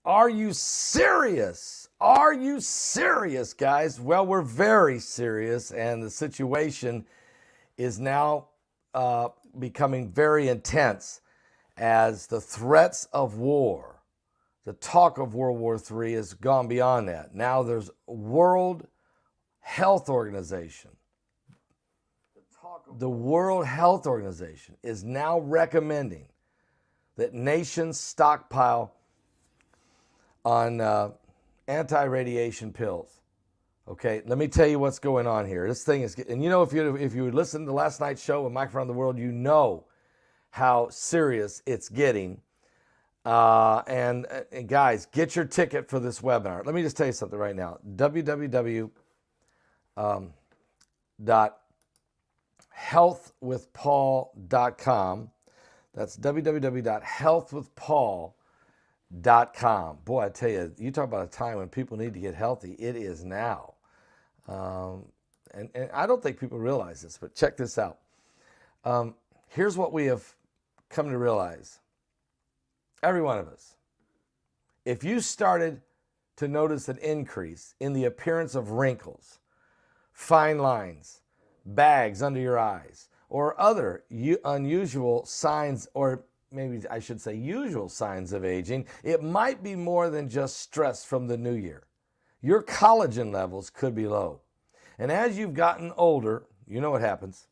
Are you serious? Are you serious, guys? Well, we're very serious, and the situation is now becoming very intense as the threats of war, the talk of World War III has gone beyond that. Now there's World Health Organization. The World Health Organization is now recommending that nations stockpile on anti-radiation pills. Okay, let me tell you what's going on here. This thing is, and you know, if you listened to last night's show with Mike Around the World, you know how serious it's getting. And guys, get your ticket for this webinar. Let me just tell you something right now. www.healthwithpaul.com. That's www.healthwithpaul.com. Boy, I tell you, you talk about a time when people need to get healthy. It is now. And I don't think people realize this, but check this out. Here's what we have come to realize. Every one of us. If you started to notice an increase in the appearance of wrinkles, fine lines, bags under your eyes, or other unusual signs, or maybe I should say usual signs of aging, it might be more than just stress from the new year. Your collagen levels could be low. And as you've gotten older, you know what happens.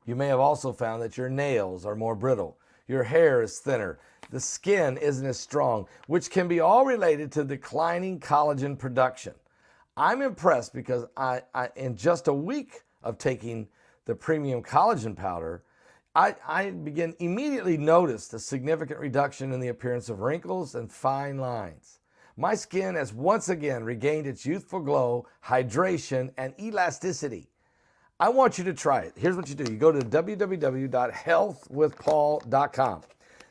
You may have also found that your nails are more brittle. Your hair is thinner. The skin isn't as strong, which can be all related to declining collagen production. I'm impressed because I in just a week of taking the premium collagen powder, I immediately noticed a significant reduction in the appearance of wrinkles and fine lines. My skin has once again regained its youthful glow, hydration, and elasticity. I want you to try it. Here's what you do. You go to www.healthwithpaul.com.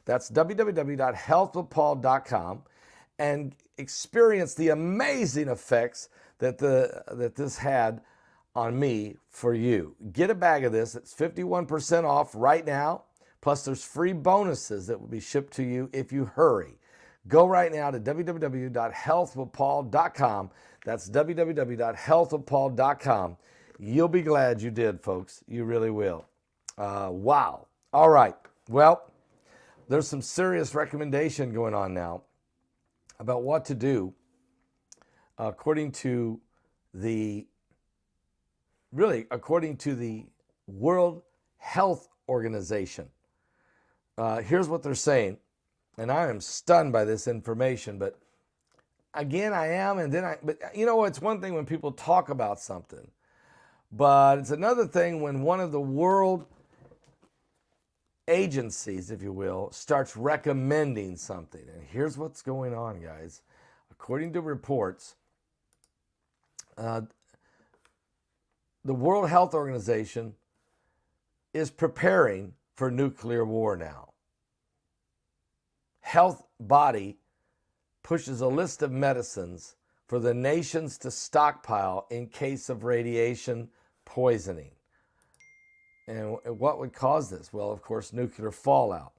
That's www.healthwithpaul.com and experience the amazing effects that this had on me for you. Get a bag of this. It's 51% off right now. Plus there's free bonuses that will be shipped to you if you hurry. Go right now to www.healthwithpaul.com. That's www.healthwithpaul.com. You'll be glad you did, folks. You really will. Wow. All right. Well, there's some serious recommendation going on now about what to do according to the World Health Organization. Here's what they're saying. And I am stunned by this information, but again, but you know, it's one thing when people talk about something, but it's another thing when one of the world agencies, if you will, starts recommending something. And here's what's going on, guys. According to reports, the World Health Organization is preparing for nuclear war now. Health body pushes a list of medicines for the nations to stockpile in case of radiation poisoning. And what would cause this? Well, of course, nuclear fallout.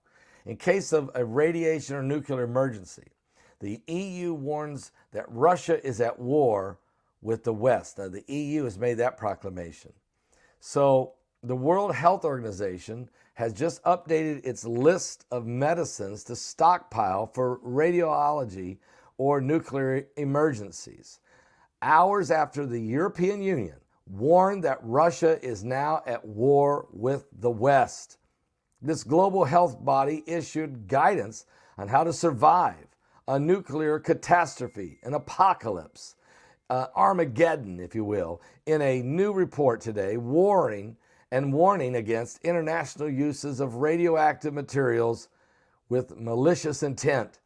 In case of a radiation or nuclear emergency, the EU warns that Russia is at war with the West. Now, the EU has made that proclamation. So the World Health Organization has just updated its list of medicines to stockpile for radiology or nuclear emergencies, hours after the European Union warned that Russia is now at war with the West. This global health body issued guidance on how to survive a nuclear catastrophe, an apocalypse, Armageddon, if you will, in a new report today, warning against international uses of radioactive materials with malicious intent.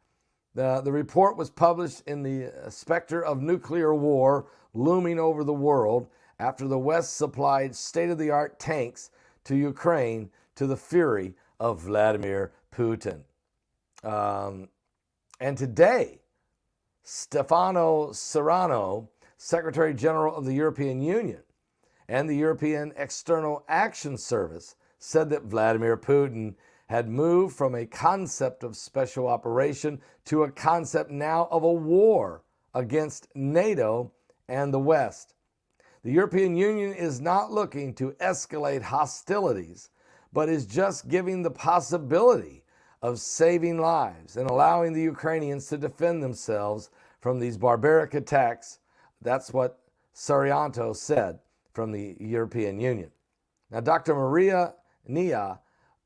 The report was published in the specter of nuclear war looming over the world after the West supplied state-of-the-art tanks to Ukraine to the fury of Vladimir Putin. And today, Stefano Serrano, Secretary General of the European Union, and the European External Action Service said that Vladimir Putin had moved from a concept of special operation to a concept now of a war against NATO and the West. The European Union is not looking to escalate hostilities, but is just giving the possibility of saving lives and allowing the Ukrainians to defend themselves from these barbaric attacks. That's what Sarianto said from the European Union. Now, Dr. Maria Nia,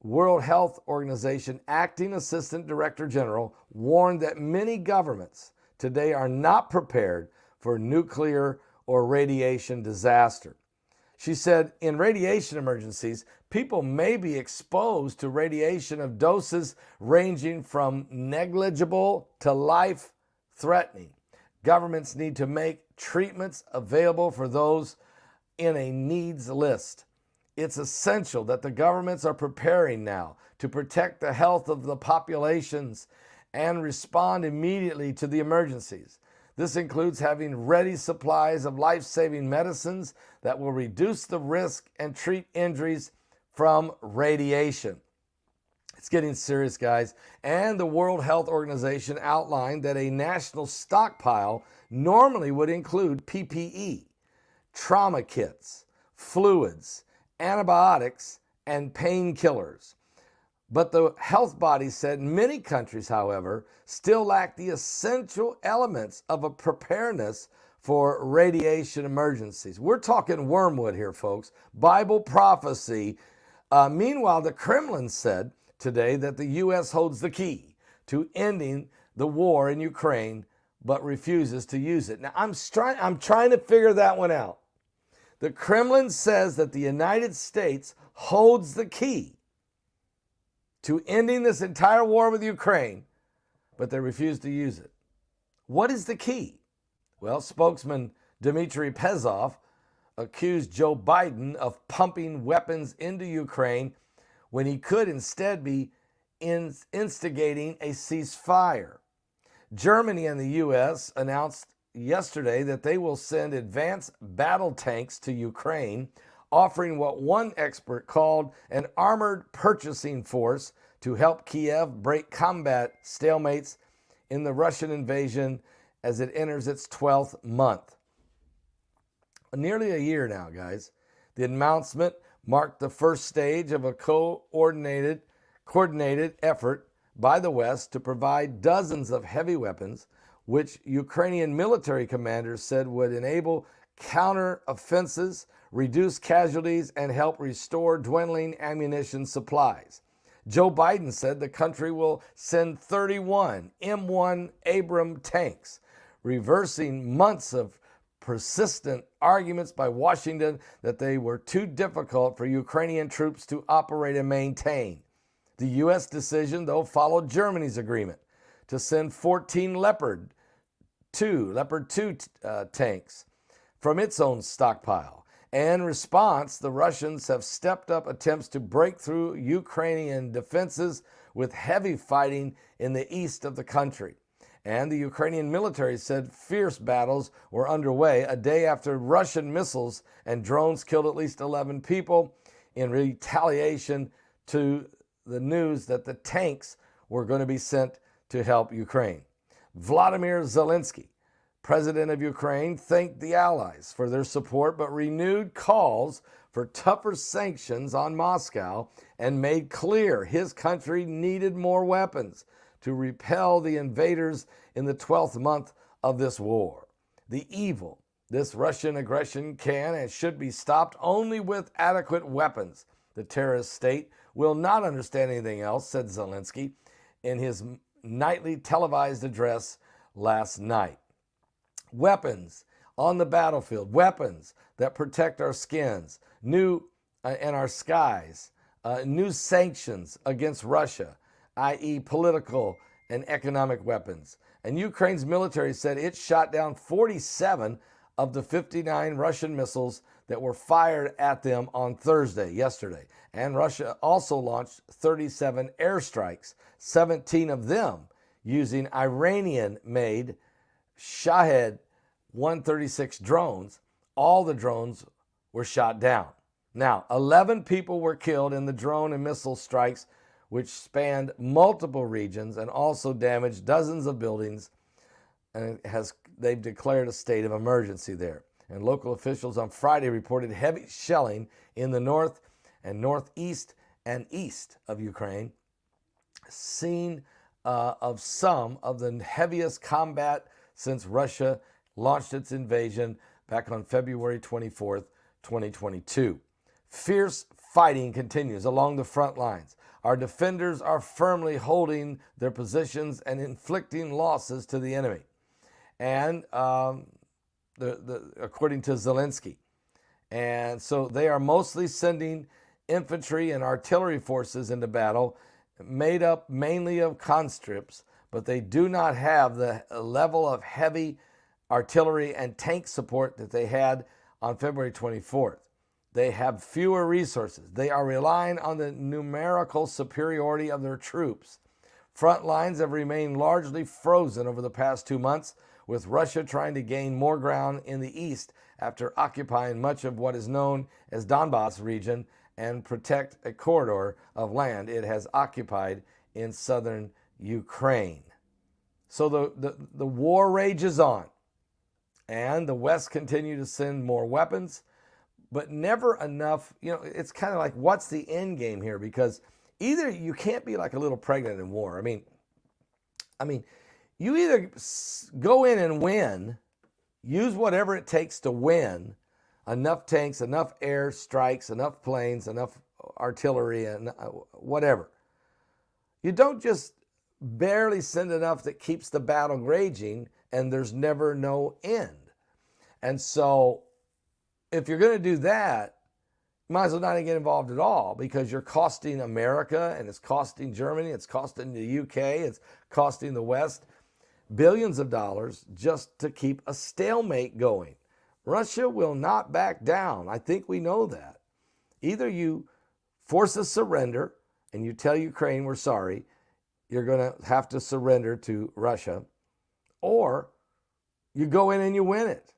World Health Organization Acting Assistant Director General, warned that many governments today are not prepared for nuclear or radiation disaster. She said, in radiation emergencies, people may be exposed to radiation of doses ranging from negligible to life-threatening. Governments need to make treatments available for those in a needs list. It's essential that the governments are preparing now to protect the health of the populations and respond immediately to the emergencies. This includes having ready supplies of life-saving medicines that will reduce the risk and treat injuries from radiation. It's getting serious, guys. And the World Health Organization outlined that a national stockpile normally would include PPE, trauma kits, fluids, antibiotics, and painkillers. But the health body said many countries, however, still lack the essential elements of a preparedness for radiation emergencies. We're talking wormwood here, folks. Bible prophecy. Meanwhile, the Kremlin said today that the U.S. holds the key to ending the war in Ukraine, but refuses to use it. Now, I'm trying to figure that one out. The Kremlin says that the United States holds the key to ending this entire war with Ukraine, but they refuse to use it. What is the key? Well, spokesman Dmitry Peskov accused Joe Biden of pumping weapons into Ukraine when he could instead be instigating a ceasefire. Germany and the U.S. announced yesterday that they will send advanced battle tanks to Ukraine, offering what one expert called an armored purchasing force to help Kiev break combat stalemates in the Russian invasion as it enters its 12th month. Nearly a year now, guys. The announcement marked the first stage of a coordinated effort by the West to provide dozens of heavy weapons, which Ukrainian military commanders said would enable counter-offenses, reduce casualties, and help restore dwindling ammunition supplies. Joe Biden said the country will send 31 M1 Abrams tanks, reversing months of persistent arguments by Washington that they were too difficult for Ukrainian troops to operate and maintain. The U.S. decision, though, followed Germany's agreement to send 14 Leopard 2 tanks from its own stockpile. In response, the Russians have stepped up attempts to break through Ukrainian defenses with heavy fighting in the east of the country. And the Ukrainian military said fierce battles were underway a day after Russian missiles and drones killed at least 11 people in retaliation to the news that the tanks were going to be sent to help Ukraine. Vladimir Zelensky, president of Ukraine, thanked the allies for their support, but renewed calls for tougher sanctions on Moscow and made clear his country needed more weapons to repel the invaders in the 12th month of this war. The evil, this Russian aggression can and should be stopped only with adequate weapons. The terrorist state will not understand anything else, said Zelensky in his nightly televised address last night. Weapons on the battlefield, weapons that protect our skins, and our skies, new sanctions against Russia, i.e. political and economic weapons. And Ukraine's military said it shot down 47 of the 59 Russian missiles that were fired at them on Thursday, yesterday. And Russia also launched 37 airstrikes, 17 of them using Iranian-made Shahed 136 drones. All the drones were shot down. Now, 11 people were killed in the drone and missile strikes, which spanned multiple regions and also damaged dozens of buildings. And they've declared a state of emergency there. And local officials on Friday reported heavy shelling in the north and northeast and east of Ukraine, scene of some of the heaviest combat since Russia launched its invasion back on February 24th, 2022. Fierce fighting continues along the front lines. Our defenders are firmly holding their positions and inflicting losses to the enemy. And according to Zelensky. And so they are mostly sending infantry and artillery forces into battle, made up mainly of conscripts, but they do not have the level of heavy artillery and tank support that they had on February 24th. They have fewer resources. They are relying on the numerical superiority of their troops. Front lines have remained largely frozen over the past 2 months, with Russia trying to gain more ground in the east after occupying much of what is known as Donbass region and protect a corridor of land it has occupied in southern Ukraine. So the war rages on, and the West continue to send more weapons, but never enough. You know, it's kind of like, what's the end game here? Because either you can't be like a little pregnant in war. I mean, you either go in and win, use whatever it takes to win, enough tanks, enough air strikes, enough planes, enough artillery, and whatever. You don't just barely send enough that keeps the battle raging and there's never no end. And so if you're going to do that, you might as well not get involved at all, because you're costing America, and it's costing Germany, it's costing the UK, it's costing the West billions of dollars just to keep a stalemate going. Russia will not back down. I think we know that. Either you force a surrender and you tell Ukraine we're sorry, you're going to have to surrender to Russia, or you go in and you win it.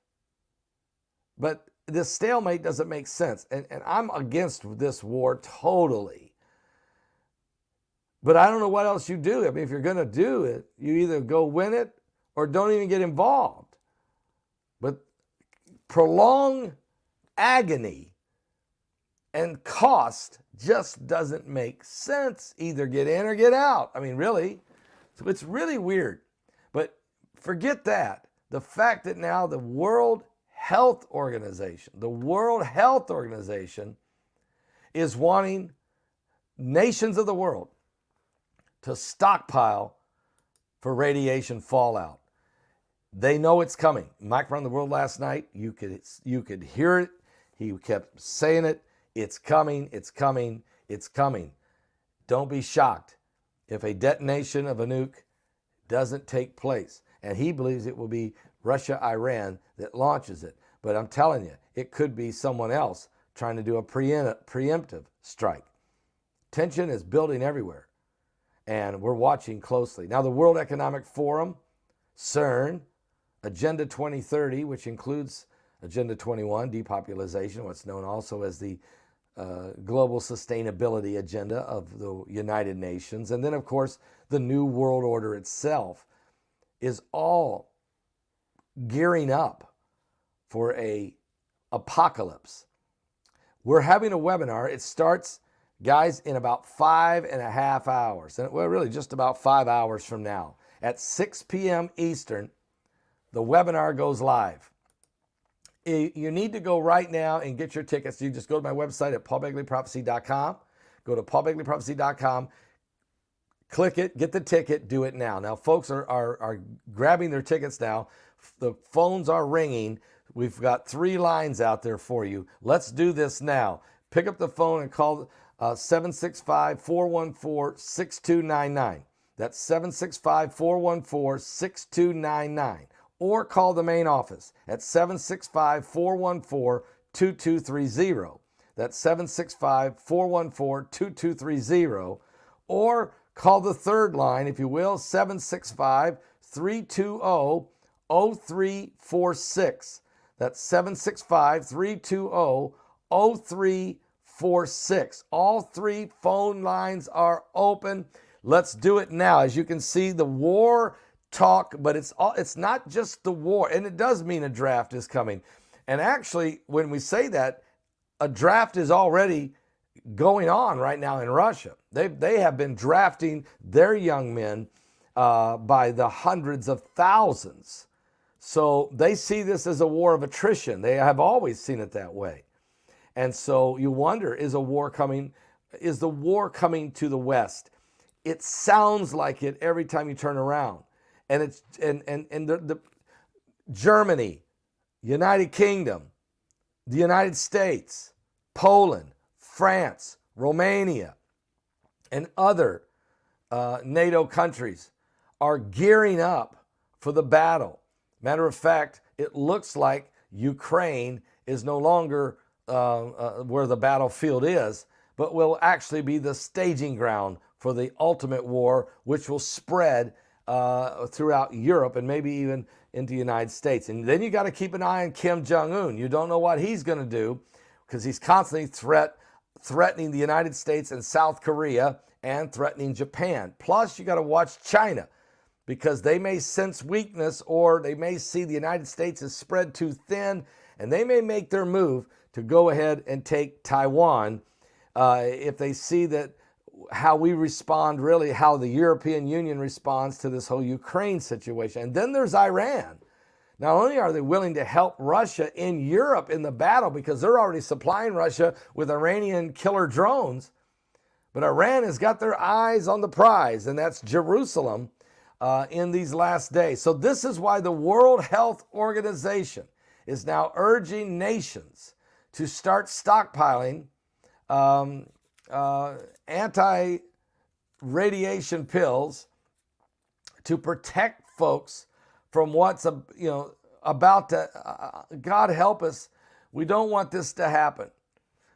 But this stalemate doesn't make sense. And I'm against this war totally. But I don't know what else you do. I mean, if you're going to do it, you either go win it or don't even get involved. But prolonged agony and cost just doesn't make sense. Either get in or get out. I mean, really. So it's really weird. But forget that. The fact that now the World Health Organization is wanting nations of the world to stockpile for radiation fallout. They know it's coming. Mike around the world last night, you could hear it. He kept saying it. It's coming, it's coming, it's coming. Don't be shocked if a detonation of a nuke doesn't take place. And he believes it will be Russia, Iran that launches it. But I'm telling you, it could be someone else trying to do a preemptive strike. Tension is building everywhere, and we're watching closely. Now, the World Economic Forum, CERN, Agenda 2030, which includes Agenda 21, depopulation, what's known also as the Global Sustainability Agenda of the United Nations, and then, of course, the New World Order itself, is all gearing up for a apocalypse. We're having a webinar. It starts, guys, in about 5.5 hours. Well, really just about 5 hours from now. At 6 p.m. Eastern, the webinar goes live. You need to go right now and get your tickets. You just go to my website at paulbegleyprophecy.com. Go to paulbegleyprophecy.com. Click it, get the ticket, do it now. Now, folks are grabbing their tickets now. The phones are ringing. We've got 3 lines out there for you. Let's do this now. Pick up the phone and call 765-414-6299. That's 765-414-6299. Or call the main office at 765-414-2230. That's 765-414-2230. Or call the third line, if you will, 765-320-0346. That's 765-320-0346. 844-846. All 3 phone lines are open. Let's do it now. As you can see, the war talk, but it's not just the war, and it does mean a draft is coming. And actually, when we say that, a draft is already going on right now in Russia. They have been drafting their young men by the hundreds of thousands. So they see this as a war of attrition. They have always seen it that way. And so you wonder, is the war coming to the West? It sounds like it every time you turn around. And it's the Germany, United Kingdom, the United States, Poland, France, Romania, and other NATO countries are gearing up for the battle. Matter of fact, it looks like Ukraine is no longer where the battlefield is, but will actually be the staging ground for the ultimate war, which will spread throughout Europe and maybe even into the United States. And then you got to keep an eye on Kim Jong-un. You don't know what he's going to do, because he's constantly threatening the United States and South Korea and threatening Japan. Plus, you got to watch China, because they may sense weakness, or they may see the United States is spread too thin, and they may make their move to go ahead and take Taiwan if they see that how we respond, really how the European Union responds to this whole Ukraine situation. And then there's Iran. Not only are they willing to help Russia in Europe in the battle, because they're already supplying Russia with Iranian killer drones, but Iran has got their eyes on the prize, and that's Jerusalem in these last days. So this is why the World Health Organization is now urging nations to start stockpiling anti-radiation pills to protect folks from what's about to, God help us, we don't want this to happen.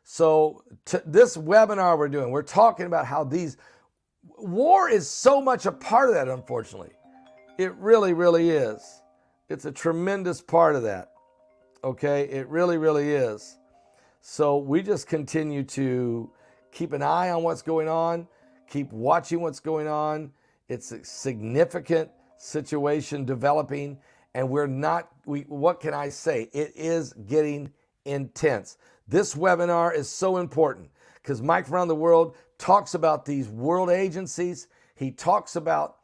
So this webinar we're talking about how war is so much a part of that, unfortunately. It really, really is. It's a tremendous part of that. Okay, it really, really is. So we just continue to keep an eye on what's going on, keep watching what's going on. It's a significant situation developing, and what can I say? It is getting intense. This webinar is so important because Mike from around the world talks about these world agencies. He talks about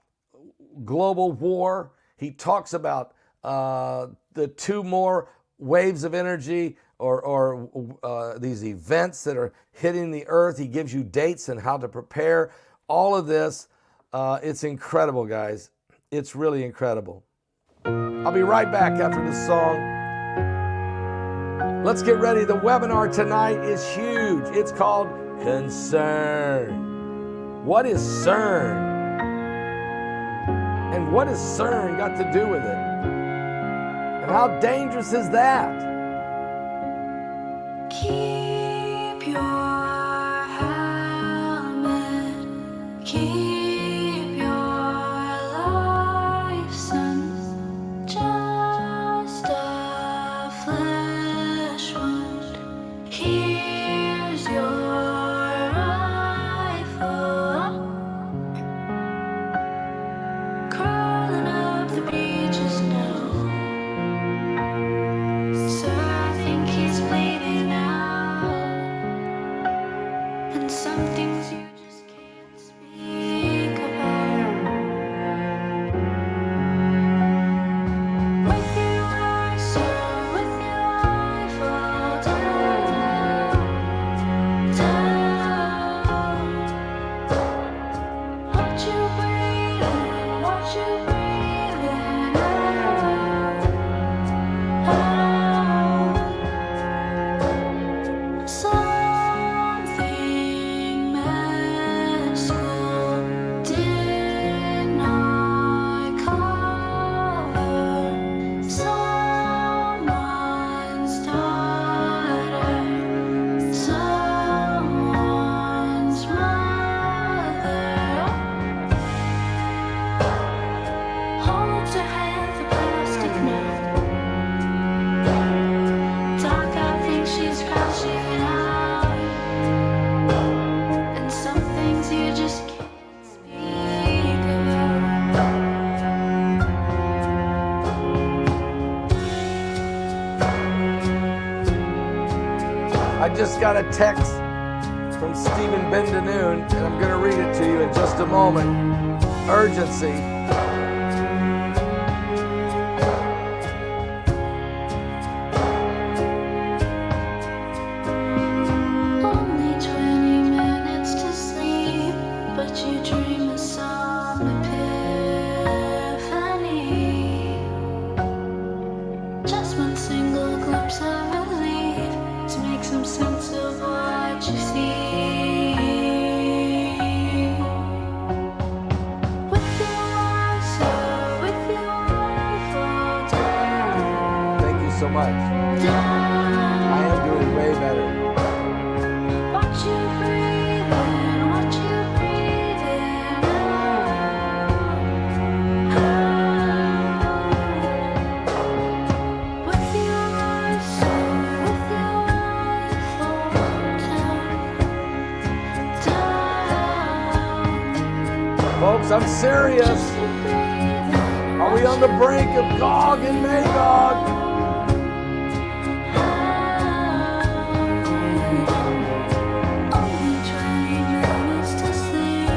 global war. He talks about the 2 more waves of energy or these events that are hitting the earth. He gives you dates and how to prepare. All of this, it's incredible, guys. It's really incredible. I'll be right back after this song. Let's get ready. The webinar tonight is huge. It's called Concern. What is CERN? And what has CERN got to do with it? And how dangerous is that? Keep your helmet, keep your license, just a flesh wound. Here's your rifle, crawling up the beaches now. Sir, I think he's bleeding out. I just got a text from Stephen Bendanoon, and I'm going to read it to you in just a moment. Urgency. Only 20 minutes to sleep, but you dream of some epiphany. Just one single glimpse of relief to make some sense of what you see. With your eyes fall down, Thank you so much. down. I am doing way better. Watch you breathe in, watch you breathe in, out. With your eyes fall down. Folks, I'm serious. Are we on the brink of Gog and Magog? Only 20 minutes to sleep,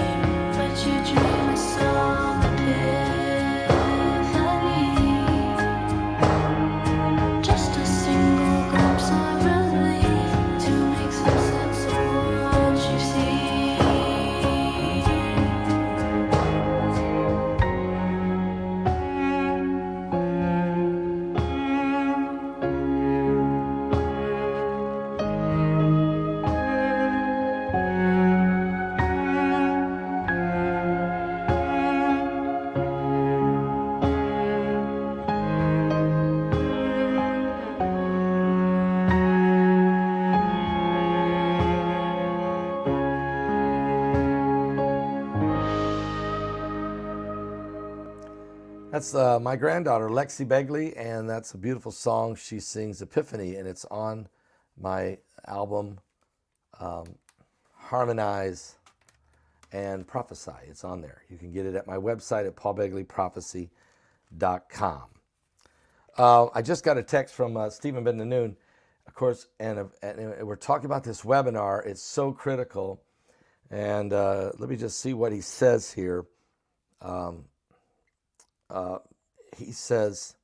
but you dream of some epiphany. Just a single glimpse of relief to make some sense of what you see. That's my granddaughter, Lexi Begley, and that's a beautiful song. She sings Epiphany, and it's on my album, Harmonize and Prophesy. It's on there. You can get it at my website at paulbegleyprophecy.com. I just got a text from Stephen Bendanoon, of course, and we're talking about this webinar. It's so critical. And let me just see what he says here. He says,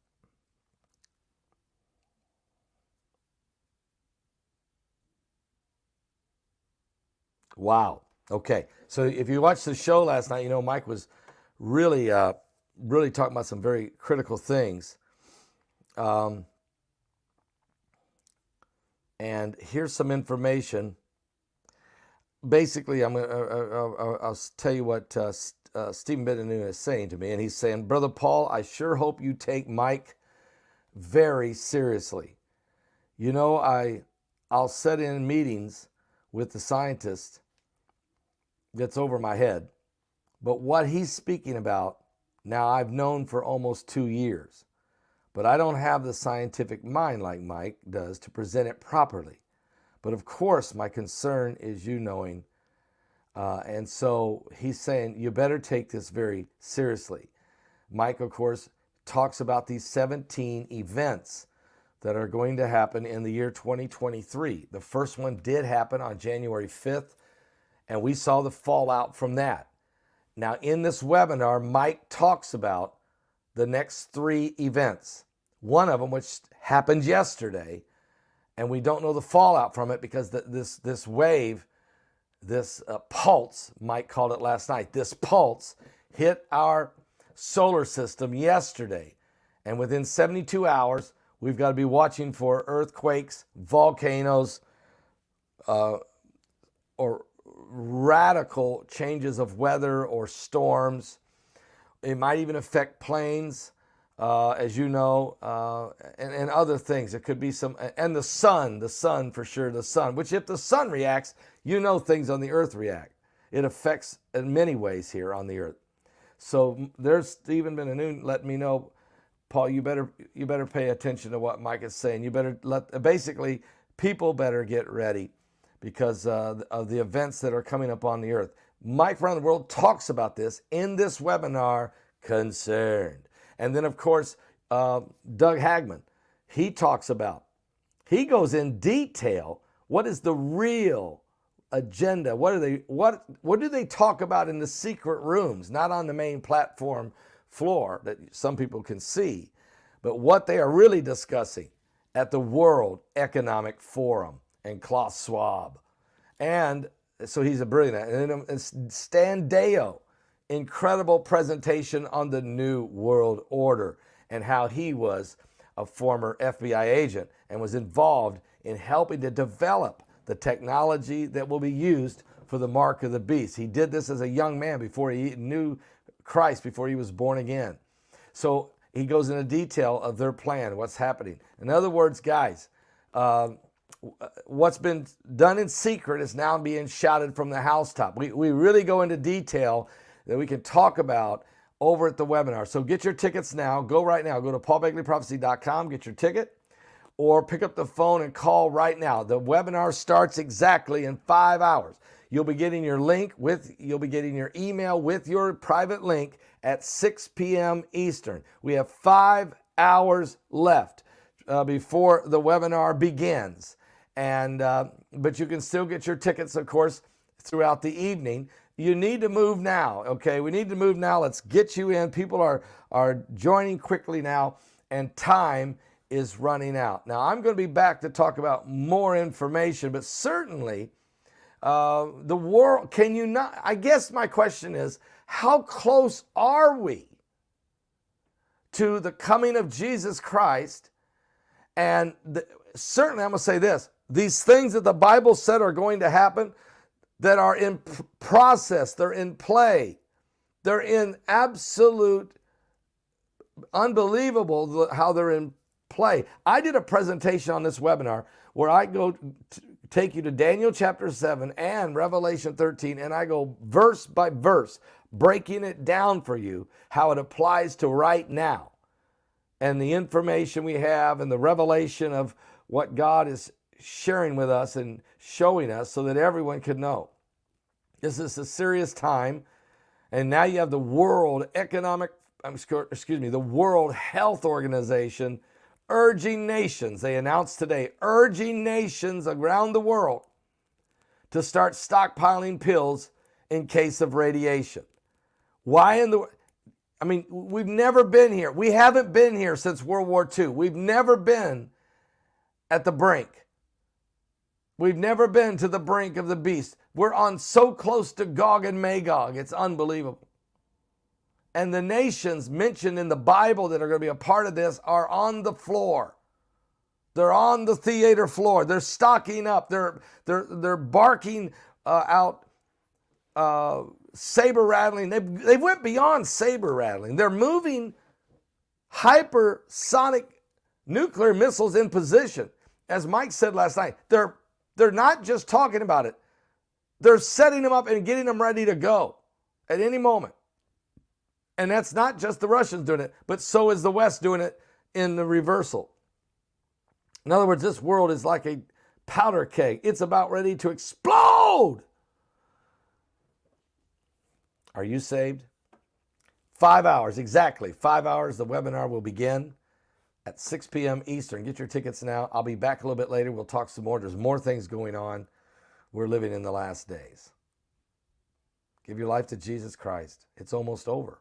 wow. Okay. So if you watched the show last night, you know, Mike was really talking about some very critical things. And here's some information. Basically, I'll tell you what Stephen Bendanoon is saying to me, and he's saying, Brother Paul, I sure hope you take Mike very seriously. You know, I'll sit in meetings with the scientist that's over my head, but what he's speaking about now I've known for almost 2 years, but I don't have the scientific mind like Mike does to present it properly. But of course, my concern is you knowing. And so he's saying, you better take this very seriously. Mike, of course, talks about these 17 events that are going to happen in the year 2023. The first one did happen on January 5th, and we saw the fallout from that. Now, in this webinar, Mike talks about the next 3 events. One of them, which happened yesterday, and we don't know the fallout from it because this wave, this pulse, Mike called it last night, this pulse hit our solar system yesterday. And within 72 hours, we've got to be watching for earthquakes, volcanoes, or radical changes of weather or storms. It might even affect planes, as you know, and other things. It could be some, and the sun for sure, the sun, which if the sun reacts, you know things on the earth react. It affects in many ways here on the earth. So there's Stephen Bendanoon letting me know, Paul, you better pay attention to what Mike is saying. You better basically, people better get ready because of the events that are coming up on the earth. Mike around the world talks about this in this webinar, Concerned. And then, of course, Doug Hagman, he goes in detail What is the real agenda? What do they talk about in the secret rooms, not on the main platform floor that some people can see, but what they are really discussing at the World Economic Forum and Klaus Schwab. And so he's a brilliant. And then Stan Deyo, incredible presentation on the New World Order and how he was a former FBI agent and was involved in helping to develop the technology that will be used for the mark of the beast. He did this as a young man before he knew Christ, before he was born again. So he goes into detail of their plan, what's happening. In other words, guys, what's been done in secret is now being shouted from the housetop. We really go into detail that we can talk about over at the webinar. So get your tickets now. Go right now. Go to paulbegleyprophecy.com, get your ticket, or pick up the phone and call right now. The webinar starts exactly in 5 hours. You'll be getting your link you'll be getting your email with your private link at 6 p.m. Eastern. We have 5 hours left before the webinar begins. And but you can still get your tickets, of course, throughout the evening. You need to move now, okay? We need to move now. Let's get you in. People are joining quickly now, and time is running out. Now, I'm going to be back to talk about more information, but certainly the world, can you not? I guess my question is, how close are we to the coming of Jesus Christ? And certainly, I'm going to say this, these things that the Bible said are going to happen, that are in process, they're in play, they're in absolute unbelievable how they're in play. I did a presentation on this webinar where I go take you to Daniel chapter 7 and Revelation 13, and I go verse by verse, breaking it down for you, how it applies to right now, and the information we have and the revelation of what God is sharing with us and showing us so that everyone could know. This is a serious time. And now you have the World Health Organization urging nations, they announced today, urging nations around the world to start stockpiling pills in case of radiation. Why in the I mean, we've never been here. We haven't been here since World War II. We've never been at the brink. We've never been to the brink of the beast. We're on so close to Gog and Magog. It's unbelievable. And the nations mentioned in the Bible that are going to be a part of this are on the floor. They're on the theater floor. They're stocking up. They're barking out saber rattling. They went beyond saber rattling. They're moving hypersonic nuclear missiles in position. As Mike said last night, they're not just talking about it. They're setting them up and getting them ready to go at any moment. And that's not just the Russians doing it, but so is the West doing it in the reversal. In other words, this world is like a powder keg. It's about ready to explode. Are you saved? 5 hours, exactly 5 hours. The webinar will begin at 6 p.m. Eastern. Get your tickets now. I'll be back a little bit later. We'll talk some more. There's more things going on. We're living in the last days. Give your life to Jesus Christ. It's almost over.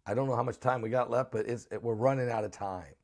I don't know how much time we got left, but we're running out of time.